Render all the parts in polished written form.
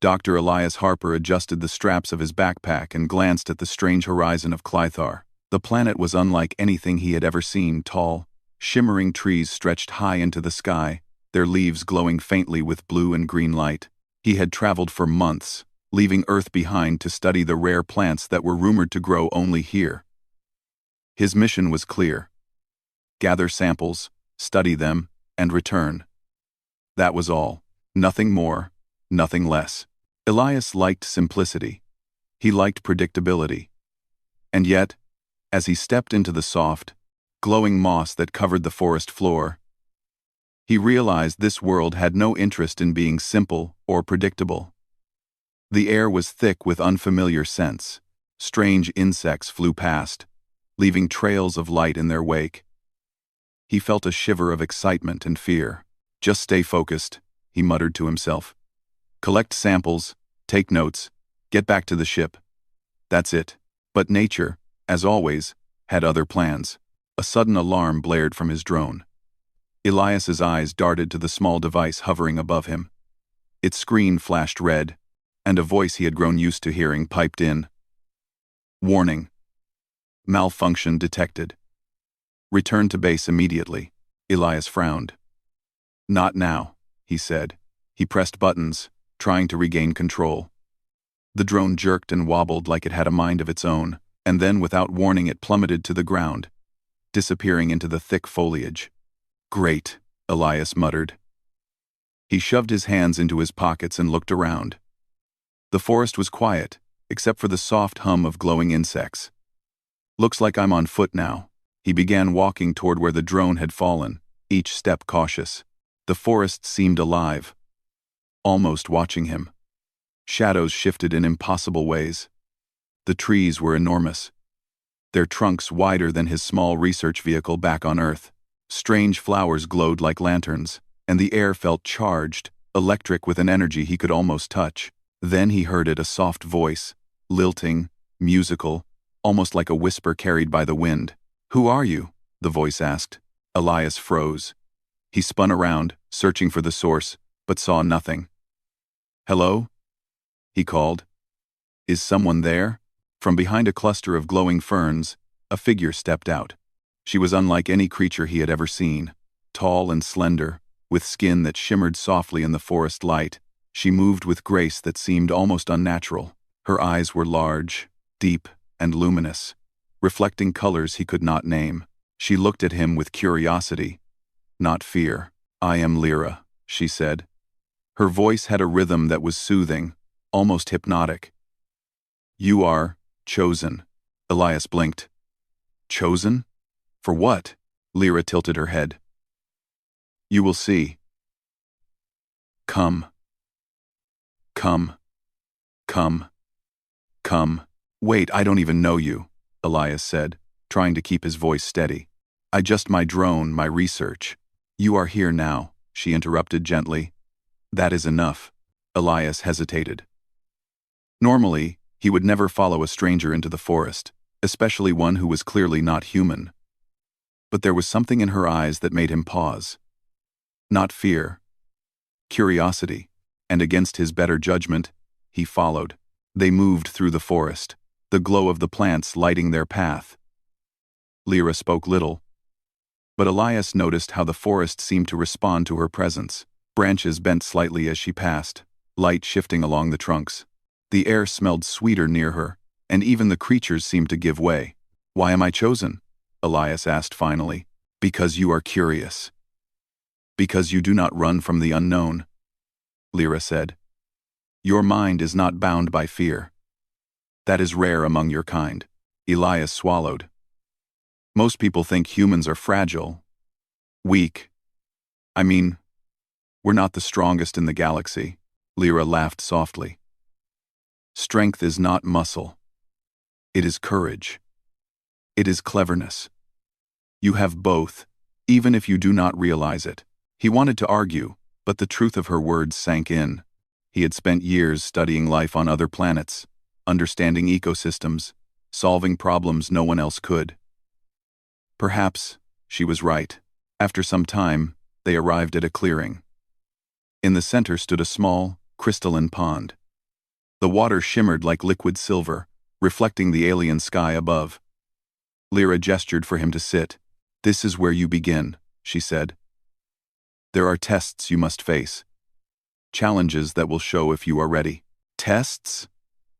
Dr. Elias Harper adjusted the straps of his backpack and glanced at the strange horizon of Clythar. The planet was unlike anything he had ever seen. Tall, shimmering trees stretched high into the sky, their leaves glowing faintly with blue and green light. He had traveled for months, leaving Earth behind to study the rare plants that were rumored to grow only here. His mission was clear: gather samples, study them, and return. That was all. Nothing more, nothing less. Elias liked simplicity. He liked predictability. And yet, as he stepped into the soft, glowing moss that covered the forest floor, he realized this world had no interest in being simple or predictable. The air was thick with unfamiliar scents. Strange insects flew past, leaving trails of light in their wake. He felt a shiver of excitement and fear. Just stay focused, he muttered to himself. Collect samples, take notes, get back to the ship. That's it. But nature, as always, had other plans. A sudden alarm blared from his drone. Elias's eyes darted to the small device hovering above him. Its screen flashed red, and a voice he had grown used to hearing piped in. Warning. Malfunction detected. Return to base immediately. Elias frowned. Not now, he said. He pressed buttons, trying to regain control. The drone jerked and wobbled like it had a mind of its own, and then without warning it plummeted to the ground, disappearing into the thick foliage. Great, Elias muttered. He shoved his hands into his pockets and looked around. The forest was quiet, except for the soft hum of glowing insects. Looks like I'm on foot now. He began walking toward where the drone had fallen, each step cautious. The forest seemed alive, almost watching him. Shadows shifted in impossible ways. The trees were enormous, their trunks wider than his small research vehicle back on Earth. Strange flowers glowed like lanterns, and the air felt charged, electric with an energy he could almost touch. Then he heard it, a soft voice, lilting, musical, almost like a whisper carried by the wind. Who are you? The voice asked. Elias froze. He spun around, searching for the source, but saw nothing. Hello? He called. Is someone there? From behind a cluster of glowing ferns, a figure stepped out. She was unlike any creature he had ever seen. Tall and slender, with skin that shimmered softly in the forest light, she moved with grace that seemed almost unnatural. Her eyes were large, deep, and luminous, reflecting colors he could not name. She looked at him with curiosity, not fear. I am Lyra, she said. Her voice had a rhythm that was soothing, almost hypnotic. You are chosen. Elias blinked. Chosen? For what? Lyra tilted her head. You will see. Come. Come. Come. Come. Wait, I don't even know you, Elias said, trying to keep his voice steady. I just my drone, my research. You are here now, she interrupted gently. That is enough. Elias hesitated. Normally, he would never follow a stranger into the forest, especially one who was clearly not human. But there was something in her eyes that made him pause. Not fear. Curiosity. And against his better judgment, he followed. They moved through the forest, the glow of the plants lighting their path. Lyra spoke little, but Elias noticed how the forest seemed to respond to her presence. Branches bent slightly as she passed, light shifting along the trunks. The air smelled sweeter near her, and even the creatures seemed to give way. Why am I chosen? Elias asked finally. Because you are curious. Because you do not run from the unknown, Lyra said. Your mind is not bound by fear. That is rare among your kind. Elias swallowed. Most people think humans are fragile, weak. I mean, we're not the strongest in the galaxy. Lyra laughed softly. Strength is not muscle. It is courage. It is cleverness. You have both, even if you do not realize it. He wanted to argue, but the truth of her words sank in. He had spent years studying life on other planets, understanding ecosystems, solving problems no one else could. Perhaps she was right. After some time, they arrived at a clearing. In the center stood a small, crystalline pond. The water shimmered like liquid silver, reflecting the alien sky above. Lyra gestured for him to sit. "This is where you begin," she said. "There are tests you must face. Challenges that will show if you are ready." "Tests?"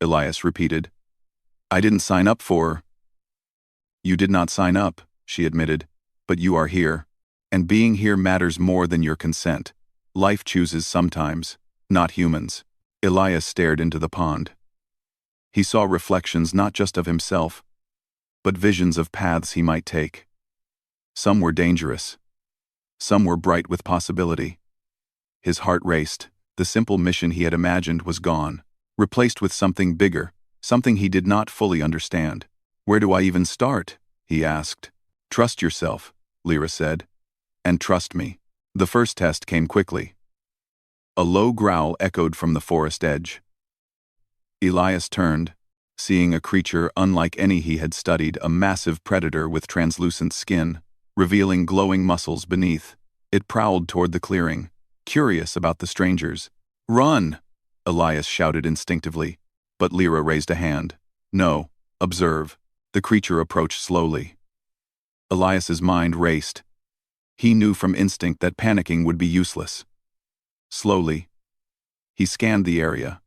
Elias repeated. "I didn't sign up for—" "You did not sign up," she admitted, "but you are here. And being here matters more than your consent. Life chooses sometimes, not humans." Elias stared into the pond. He saw reflections not just of himself, but visions of paths he might take. Some were dangerous. Some were bright with possibility. His heart raced. The simple mission he had imagined was gone, replaced with something bigger, something he did not fully understand. "Where do I even start?" he asked. "Trust yourself," Lyra said. "And trust me." The first test came quickly. A low growl echoed from the forest edge. Elias turned, seeing a creature unlike any he had studied, a massive predator with translucent skin, revealing glowing muscles beneath. It prowled toward the clearing, curious about the strangers. "Run!" Elias shouted instinctively, but Lyra raised a hand. "No, observe." The creature approached slowly. Elias's mind raced. He knew from instinct that panicking would be useless. Slowly, he scanned the area,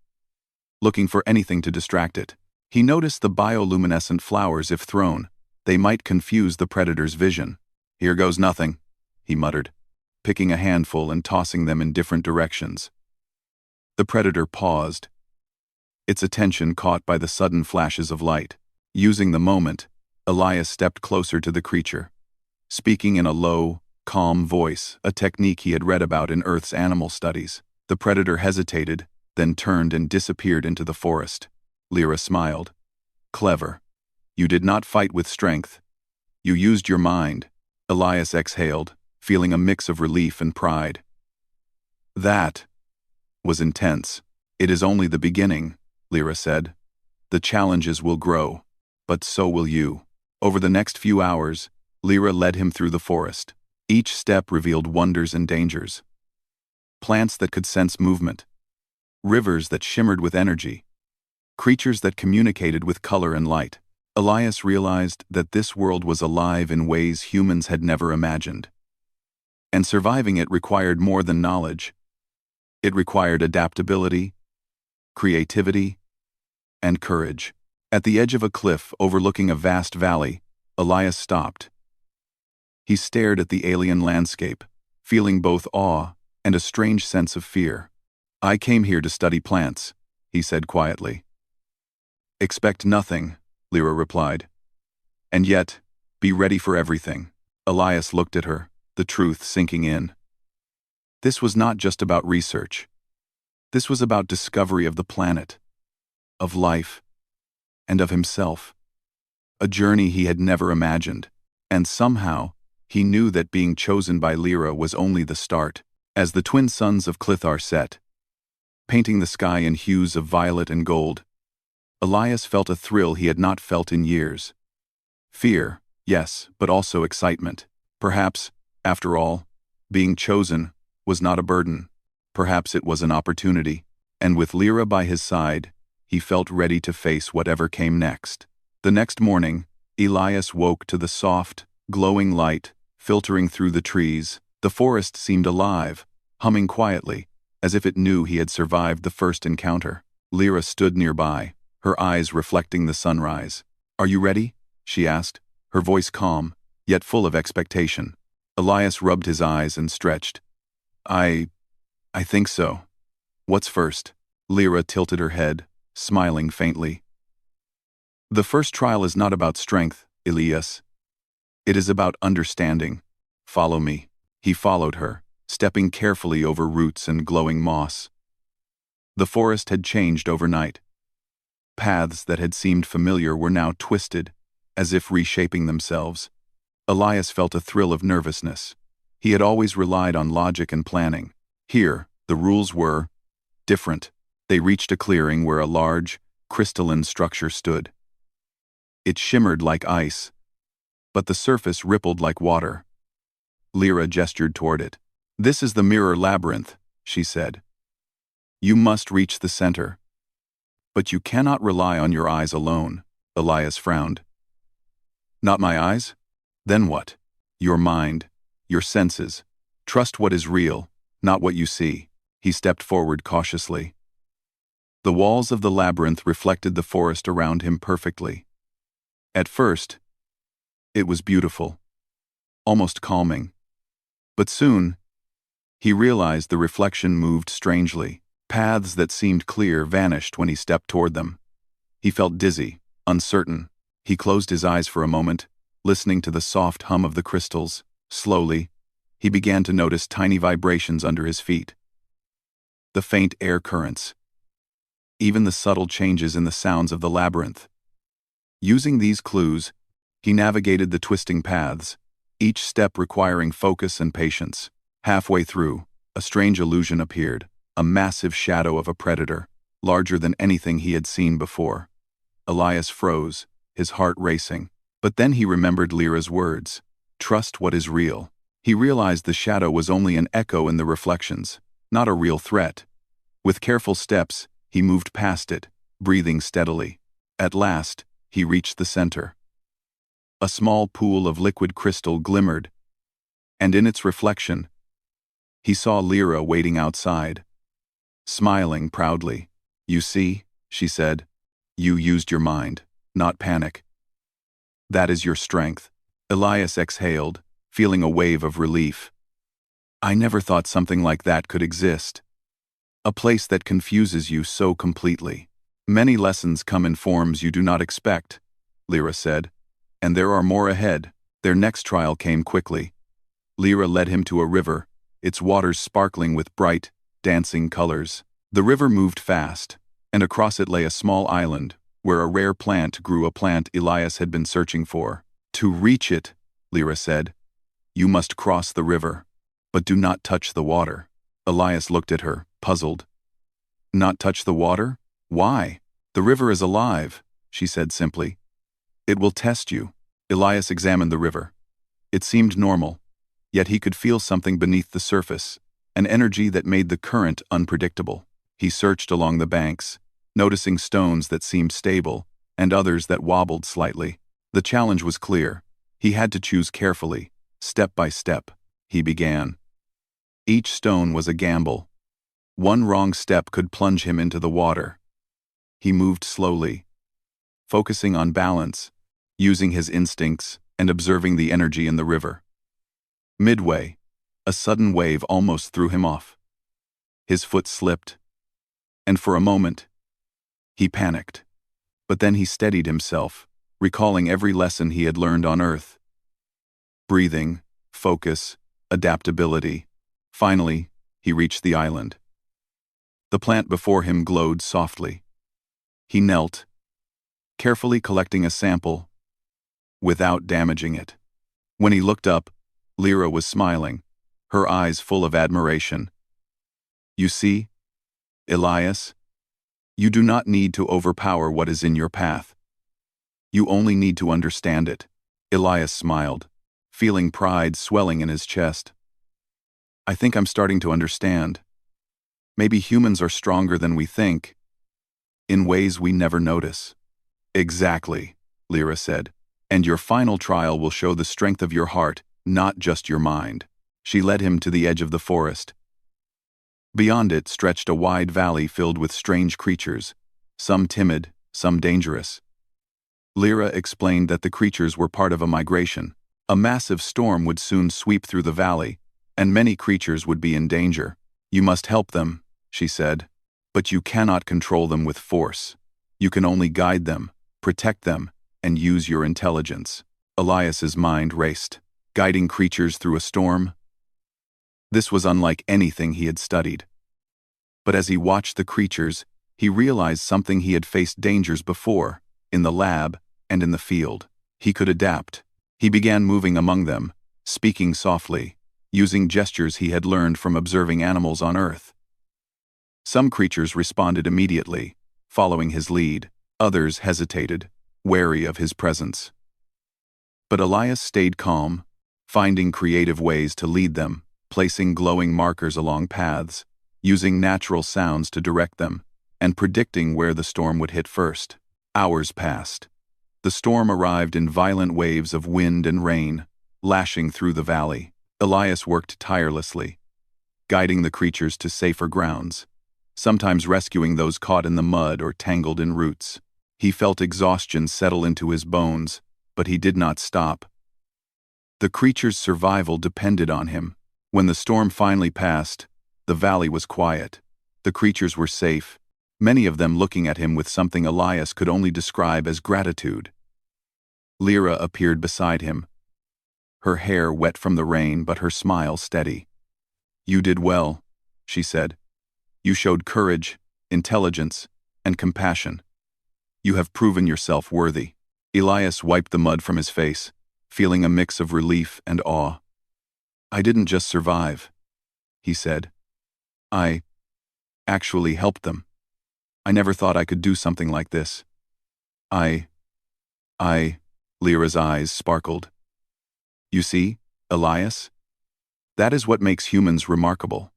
looking for anything to distract it. He noticed the bioluminescent flowers. If thrown, they might confuse the predator's vision. "Here goes nothing," he muttered, picking a handful and tossing them in different directions. The predator paused, its attention caught by the sudden flashes of light. Using the moment, Elias stepped closer to the creature, speaking in a low, calm voice, a technique he had read about in Earth's animal studies. The predator hesitated, then turned and disappeared into the forest. Lyra smiled. "Clever. You did not fight with strength. You used your mind." Elias exhaled, feeling a mix of relief and pride. "That was intense." "It is only the beginning," Lyra said. "The challenges will grow, but so will you." Over the next few hours, Lyra led him through the forest. Each step revealed wonders and dangers. Plants that could sense movement, rivers that shimmered with energy, creatures that communicated with color and light. Elias realized that this world was alive in ways humans had never imagined. And surviving it required more than knowledge. It required adaptability, creativity, and courage. At the edge of a cliff overlooking a vast valley, Elias stopped. He stared at the alien landscape, feeling both awe and a strange sense of fear. "I came here to study plants," he said quietly. "Expect nothing," Lyra replied. "And yet, be ready for everything." Elias looked at her, the truth sinking in. This was not just about research. This was about discovery of the planet, of life, and of himself. A journey he had never imagined, and somehow, he knew that being chosen by Lyra was only the start. As the twin suns of Clithar set, painting the sky in hues of violet and gold, Elias felt a thrill he had not felt in years. Fear, yes, but also excitement. Perhaps, after all, being chosen was not a burden. Perhaps it was an opportunity. And with Lyra by his side, he felt ready to face whatever came next. The next morning, Elias woke to the soft, glowing light filtering through the trees. The forest seemed alive, humming quietly, as if it knew he had survived the first encounter. Lyra stood nearby, her eyes reflecting the sunrise. "Are you ready?" she asked, her voice calm, yet full of expectation. Elias rubbed his eyes and stretched. I think so. What's first?" Lyra tilted her head, smiling faintly. "The first trial is not about strength, Elias. It is about understanding. Follow me." He followed her, stepping carefully over roots and glowing moss. The forest had changed overnight. Paths that had seemed familiar were now twisted, as if reshaping themselves. Elias felt a thrill of nervousness. He had always relied on logic and planning. Here, the rules were different. They reached a clearing where a large, crystalline structure stood. It shimmered like ice, but the surface rippled like water. Lyra gestured toward it. "This is the mirror labyrinth," she said. "You must reach the center." But you cannot rely on your eyes alone, Elias frowned. Not my eyes? Then what? Your mind, your senses. Trust what is real, not what you see. He stepped forward cautiously. The walls of the labyrinth reflected the forest around him perfectly. At first, it was beautiful, almost calming. But soon, he realized the reflection moved strangely. Paths that seemed clear vanished when he stepped toward them. He felt dizzy, uncertain. He closed his eyes for a moment, listening to the soft hum of the crystals. Slowly, he began to notice tiny vibrations under his feet. The faint air currents. Even the subtle changes in the sounds of the labyrinth. Using these clues, he navigated the twisting paths, each step requiring focus and patience. Halfway through, a strange illusion appeared, a massive shadow of a predator, larger than anything he had seen before. Elias froze, his heart racing. But then he remembered Lyra's words, "Trust what is real." He realized the shadow was only an echo in the reflections, not a real threat. With careful steps, he moved past it, breathing steadily. At last, he reached the center. A small pool of liquid crystal glimmered, and in its reflection, he saw Lyra waiting outside, smiling proudly. "You see," she said, "you used your mind, not panic. That is your strength." Elias exhaled, feeling a wave of relief. "I never thought something like that could exist. A place that confuses you so completely. Many lessons come in forms you do not expect," Lyra said, "and there are more ahead." Their next trial came quickly. Lyra led him to a river, its waters sparkling with bright, dancing colors. The river moved fast, and across it lay a small island, where a rare plant grew, a plant Elias had been searching for. "To reach it," Lyra said, "you must cross the river, but do not touch the water." Elias looked at her, puzzled. "Not touch the water? Why?" "The river is alive," she said simply. "It will test you." Elias examined the river. It seemed normal, yet he could feel something beneath the surface, an energy that made the current unpredictable. He searched along the banks, noticing stones that seemed stable and others that wobbled slightly. The challenge was clear. He had to choose carefully, step by step. He began. Each stone was a gamble. One wrong step could plunge him into the water. He moved slowly, focusing on balance, using his instincts and observing the energy in the river. Midway, a sudden wave almost threw him off. His foot slipped, and for a moment, he panicked. But then he steadied himself, recalling every lesson he had learned on Earth. Breathing, focus, adaptability. Finally, he reached the island. The plant before him glowed softly. He knelt, carefully collecting a sample, without damaging it. When he looked up, Lyra was smiling, her eyes full of admiration. "You see, Elias, you do not need to overpower what is in your path. You only need to understand it." Elias smiled, feeling pride swelling in his chest. "I think I'm starting to understand. Maybe humans are stronger than we think, in ways we never notice." "Exactly," Lyra said, "and your final trial will show the strength of your heart, not just your mind." She led him to the edge of the forest. Beyond it stretched a wide valley filled with strange creatures, some timid, some dangerous. Lyra explained that the creatures were part of a migration. A massive storm would soon sweep through the valley, and many creatures would be in danger. "You must help them," she said, "but you cannot control them with force. You can only guide them, protect them, and use your intelligence." Elias's mind raced. Guiding creatures through a storm? This was unlike anything he had studied. But as he watched the creatures, he realized something: he had faced dangers before, in the lab and in the field. He could adapt. He began moving among them, speaking softly, using gestures he had learned from observing animals on Earth. Some creatures responded immediately, following his lead. Others hesitated, wary of his presence. But Elias stayed calm, finding creative ways to lead them, placing glowing markers along paths, using natural sounds to direct them, and predicting where the storm would hit first. Hours passed. The storm arrived in violent waves of wind and rain, lashing through the valley. Elias worked tirelessly, guiding the creatures to safer grounds, sometimes rescuing those caught in the mud or tangled in roots. He felt exhaustion settle into his bones, but he did not stop. The creatures' survival depended on him. When the storm finally passed, the valley was quiet. The creatures were safe, many of them looking at him with something Elias could only describe as gratitude. Lyra appeared beside him, her hair wet from the rain but her smile steady. "You did well," she said. "You showed courage, intelligence, and compassion. You have proven yourself worthy." Elias wiped the mud from his face, feeling a mix of relief and awe. "I didn't just survive," he said. "I actually helped them. I never thought I could do something like this. I, Lyra's eyes sparkled. "You see, Elias? That is what makes humans remarkable.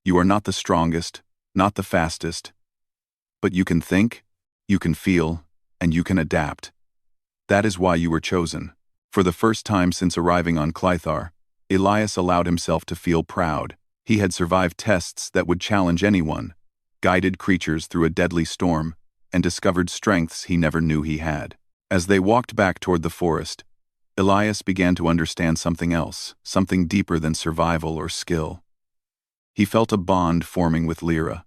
You are not the strongest, not the fastest, but you can think, you can feel, and you can adapt. That is why you were chosen." For the first time since arriving on Clythar, Elias allowed himself to feel proud. He had survived tests that would challenge anyone, guided creatures through a deadly storm, and discovered strengths he never knew he had. As they walked back toward the forest, Elias began to understand something else, something deeper than survival or skill. He felt a bond forming with Lyra,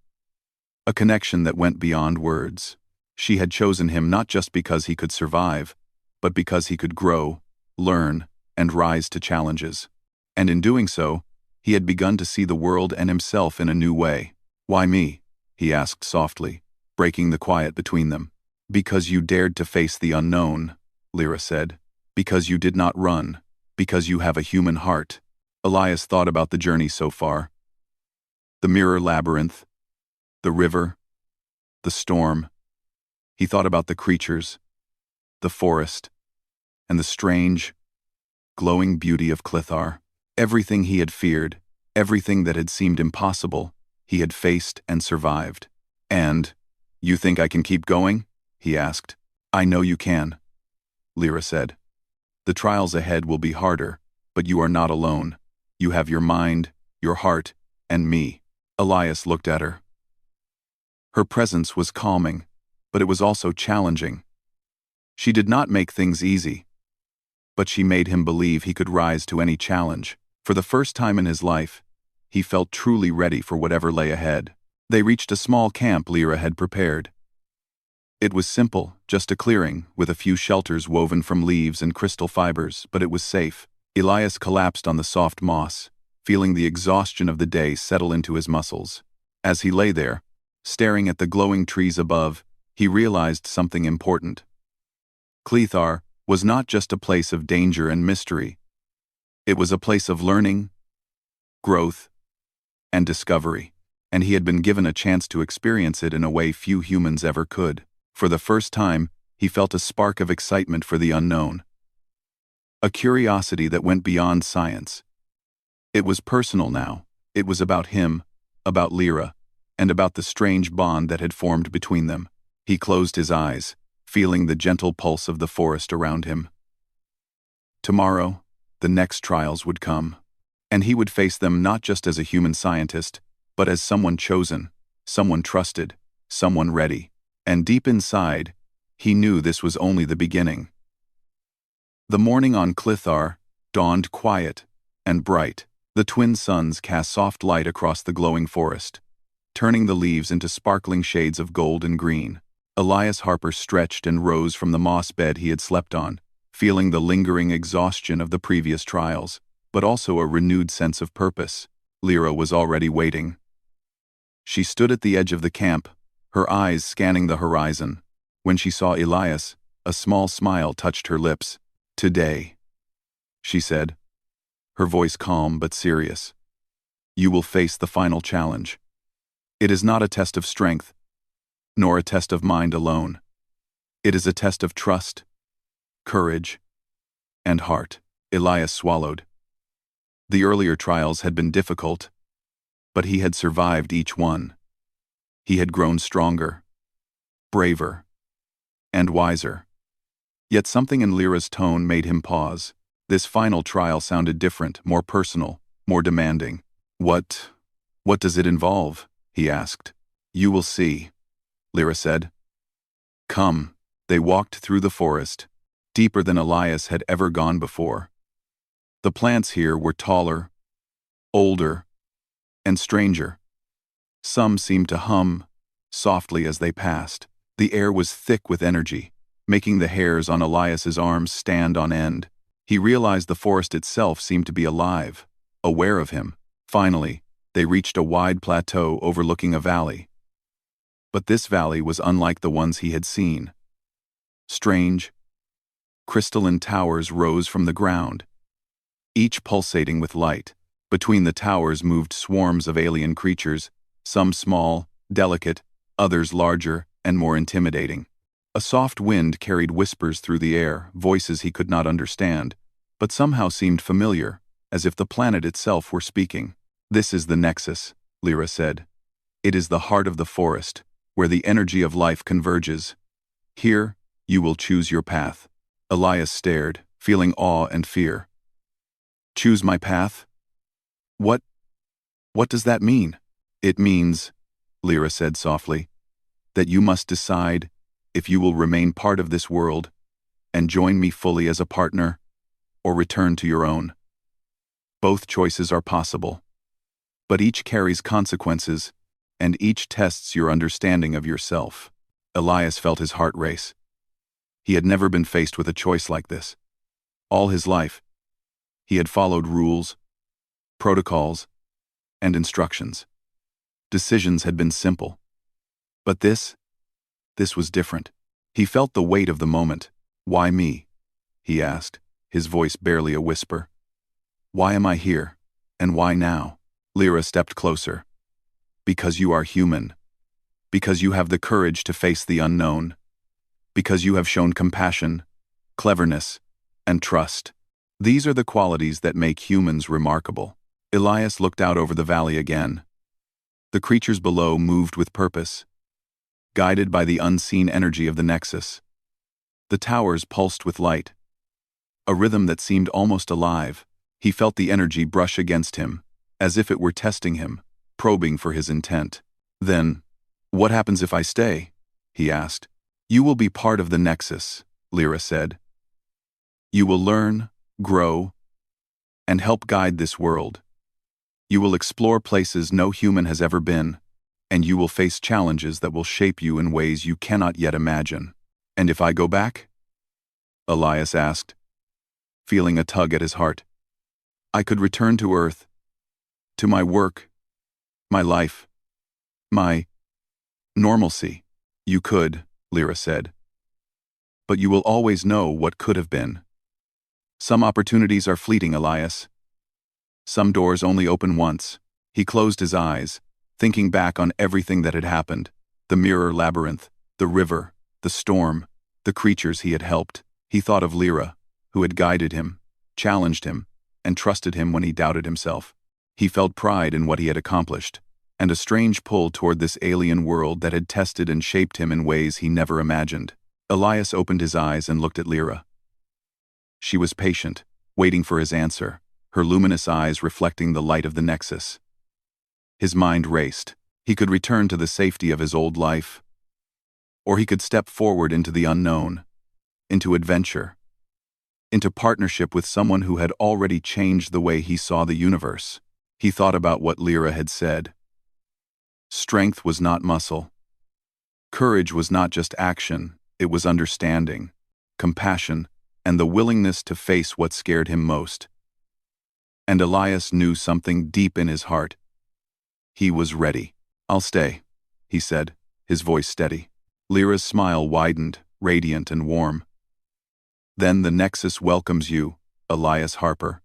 a connection that went beyond words. She had chosen him not just because he could survive, but because he could grow, learn, and rise to challenges. And in doing so, he had begun to see the world and himself in a new way. "Why me?" he asked softly, breaking the quiet between them. "Because you dared to face the unknown," Lyra said. "Because you did not run. Because you have a human heart." Elias thought about the journey so far. The mirror labyrinth, the river, the storm. He thought about the creatures, the forest, and the strange, glowing beauty of Clythar. Everything he had feared, everything that had seemed impossible, he had faced and survived. "And, you think I can keep going?" he asked. "I know you can," Lyra said. "The trials ahead will be harder, but you are not alone. You have your mind, your heart, and me." Elias looked at her. Her presence was calming, but it was also challenging. She did not make things easy, but she made him believe he could rise to any challenge. For the first time in his life, he felt truly ready for whatever lay ahead. They reached a small camp Lyra had prepared. It was simple, just a clearing, with a few shelters woven from leaves and crystal fibers, but it was safe. Elias collapsed on the soft moss, feeling the exhaustion of the day settle into his muscles. As he lay there, staring at the glowing trees above, he realized something important. Clythar was not just a place of danger and mystery. It was a place of learning, growth, and discovery, and he had been given a chance to experience it in a way few humans ever could. For the first time, he felt a spark of excitement for the unknown, a curiosity that went beyond science. It was personal now. It was about him, about Lyra, and about the strange bond that had formed between them. He closed his eyes, feeling the gentle pulse of the forest around him. Tomorrow, the next trials would come, and he would face them not just as a human scientist, but as someone chosen, someone trusted, someone ready. And deep inside, he knew this was only the beginning. The morning on Clythar dawned quiet and bright. The twin suns cast soft light across the glowing forest, turning the leaves into sparkling shades of gold and green. Elias Harper stretched and rose from the moss bed he had slept on, feeling the lingering exhaustion of the previous trials, but also a renewed sense of purpose. Lyra was already waiting. She stood at the edge of the camp, her eyes scanning the horizon. When she saw Elias, a small smile touched her lips. "Today," she said, her voice calm but serious, "you will face the final challenge. It is not a test of strength, nor a test of mind alone. It is a test of trust, courage, and heart." Elias swallowed. The earlier trials had been difficult, but he had survived each one. He had grown stronger, braver, and wiser. Yet something in Lyra's tone made him pause. This final trial sounded different, more personal, more demanding. What does it involve? He asked. You will see, Lyra said. Come. They walked through the forest, deeper than Elias had ever gone before. The plants here were taller, older, and stranger. Some seemed to hum softly as they passed. The air was thick with energy, making the hairs on Elias's arms stand on end. He realized the forest itself seemed to be alive, aware of him. Finally, they reached a wide plateau overlooking a valley. But this valley was unlike the ones he had seen. Strange, crystalline towers rose from the ground, each pulsating with light. Between the towers moved swarms of alien creatures, some small, delicate, others larger and more intimidating. A soft wind carried whispers through the air, voices he could not understand, but somehow seemed familiar, as if the planet itself were speaking. This is the Nexus, Lyra said. It is the heart of the forest, where the energy of life converges. Here, you will choose your path. Elias stared, feeling awe and fear. Choose my path? What does that mean? It means, Lyra said softly, that you must decide if you will remain part of this world and join me fully as a partner, or return to your own. Both choices are possible, but each carries consequences, and each tests your understanding of yourself. Elias felt his heart race. He had never been faced with a choice like this. All his life, he had followed rules, protocols, and instructions. Decisions had been simple. But this was different. He felt the weight of the moment. Why me? He asked, his voice barely a whisper. Why am I here? And why now? Lyra stepped closer. Because you are human. Because you have the courage to face the unknown. Because you have shown compassion, cleverness, and trust. These are the qualities that make humans remarkable. Elias looked out over the valley again. The creatures below moved with purpose, guided by the unseen energy of the Nexus. The towers pulsed with light, a rhythm that seemed almost alive. He felt the energy brush against him, as if it were testing him, probing for his intent. Then, what happens if I stay? He asked. You will be part of the Nexus, Lyra said. You will learn, grow, and help guide this world. You will explore places no human has ever been, and you will face challenges that will shape you in ways you cannot yet imagine. And if I go back? Elias asked, feeling a tug at his heart. I could return to Earth, to my work, my life, my normalcy. You could, Lyra said. But you will always know what could have been. Some opportunities are fleeting, Elias. Some doors only open once. He closed his eyes, thinking back on everything that had happened. The mirror labyrinth, the river, the storm, the creatures he had helped. He thought of Lyra, who had guided him, challenged him, and trusted him when he doubted himself. He felt pride in what he had accomplished, and a strange pull toward this alien world that had tested and shaped him in ways he never imagined. Elias opened his eyes and looked at Lyra. She was patient, waiting for his answer, her luminous eyes reflecting the light of the Nexus. His mind raced. He could return to the safety of his old life, or he could step forward into the unknown, into adventure, into partnership with someone who had already changed the way he saw the universe. He thought about what Lyra had said. Strength was not muscle. Courage was not just action, it was understanding, compassion, and the willingness to face what scared him most. And Elias knew something deep in his heart. He was ready. I'll stay, he said, his voice steady. Lyra's smile widened, radiant and warm. Then the Nexus welcomes you, Elias Harper.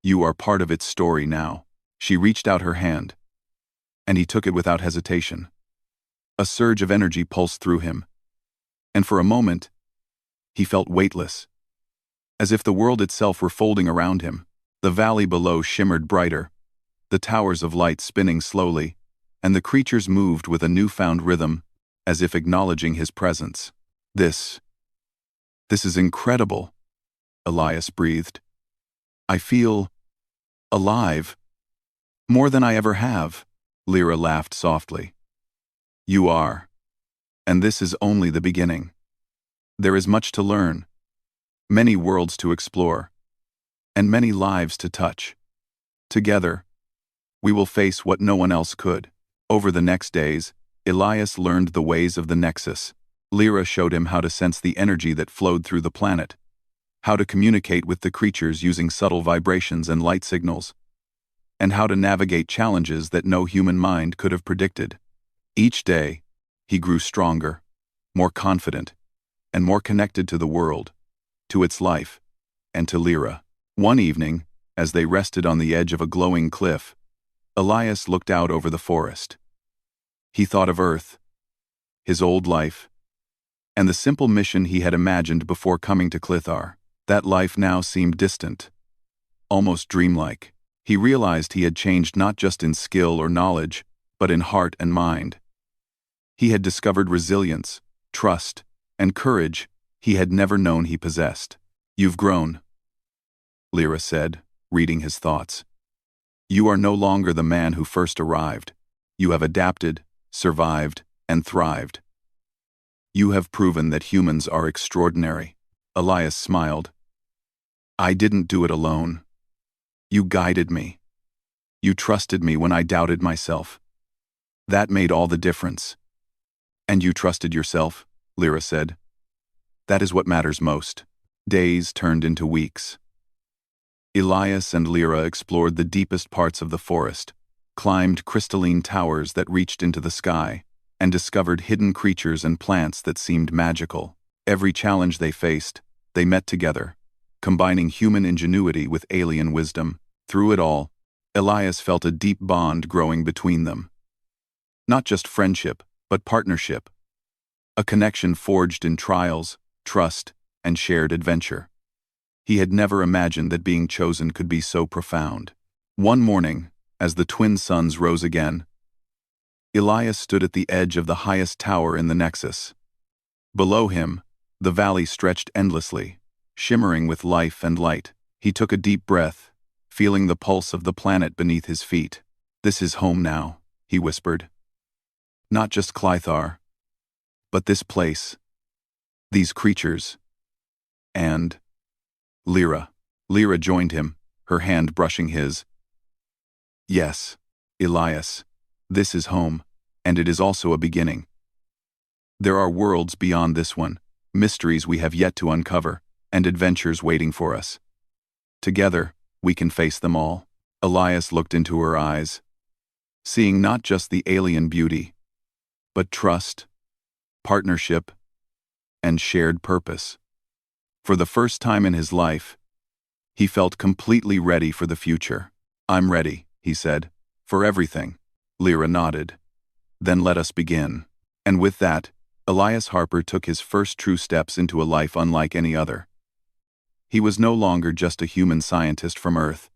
You are part of its story now. She reached out her hand, and he took it without hesitation. A surge of energy pulsed through him, and for a moment, he felt weightless, as if the world itself were folding around him. The valley below shimmered brighter, the towers of light spinning slowly, and the creatures moved with a newfound rhythm, as if acknowledging his presence. This is incredible, Elias breathed. I feel alive. More than I ever have, Lyra laughed softly. You are. And this is only the beginning. There is much to learn, many worlds to explore, and many lives to touch. Together, we will face what no one else could. Over the next days, Elias learned the ways of the Nexus. Lyra showed him how to sense the energy that flowed through the planet, how to communicate with the creatures using subtle vibrations and light signals, and how to navigate challenges that no human mind could have predicted. Each day, he grew stronger, more confident, and more connected to the world, to its life, and to Lyra. One evening, as they rested on the edge of a glowing cliff, Elias looked out over the forest. He thought of Earth, his old life, and the simple mission he had imagined before coming to Clithar. That life now seemed distant, almost dreamlike. He realized he had changed not just in skill or knowledge, but in heart and mind. He had discovered resilience, trust, and courage he had never known he possessed. You've grown, Lyra said, reading his thoughts. You are no longer the man who first arrived. You have adapted, survived, and thrived. You have proven that humans are extraordinary. Elias smiled. I didn't do it alone. You guided me. You trusted me when I doubted myself. That made all the difference. And you trusted yourself, Lyra said. That is what matters most. Days turned into weeks. Elias and Lyra explored the deepest parts of the forest, climbed crystalline towers that reached into the sky, and discovered hidden creatures and plants that seemed magical. Every challenge they faced, they met together, combining human ingenuity with alien wisdom. Through it all, Elias felt a deep bond growing between them. Not just friendship, but partnership. A connection forged in trials, trust, and shared adventure. He had never imagined that being chosen could be so profound. One morning, as the twin suns rose again, Elias stood at the edge of the highest tower in the Nexus. Below him, the valley stretched endlessly, shimmering with life and light. He took a deep breath, feeling the pulse of the planet beneath his feet. This is home now, he whispered. Not just Clithar, but this place, these creatures, and Lyra. Lyra joined him, her hand brushing his. Yes, Elias, this is home, and it is also a beginning. There are worlds beyond this one, mysteries we have yet to uncover, and adventures waiting for us. Together, we can face them all. Elias looked into her eyes, seeing not just the alien beauty, but trust, partnership, and shared purpose. For the first time in his life, he felt completely ready for the future. I'm ready, he said, for everything. Lyra nodded. Then let us begin. And with that, Elias Harper took his first true steps into a life unlike any other. He was no longer just a human scientist from Earth.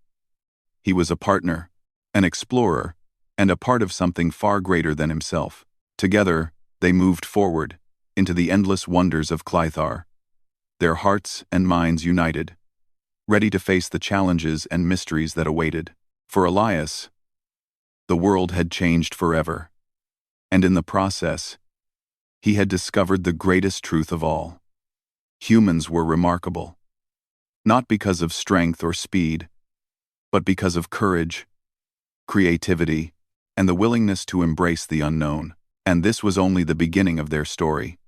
He was a partner, an explorer, and a part of something far greater than himself. Together, they moved forward, into the endless wonders of Clithar, their hearts and minds united, ready to face the challenges and mysteries that awaited. For Elias, the world had changed forever, and in the process, he had discovered the greatest truth of all. Humans were remarkable, not because of strength or speed, but because of courage, creativity, and the willingness to embrace the unknown. And this was only the beginning of their story.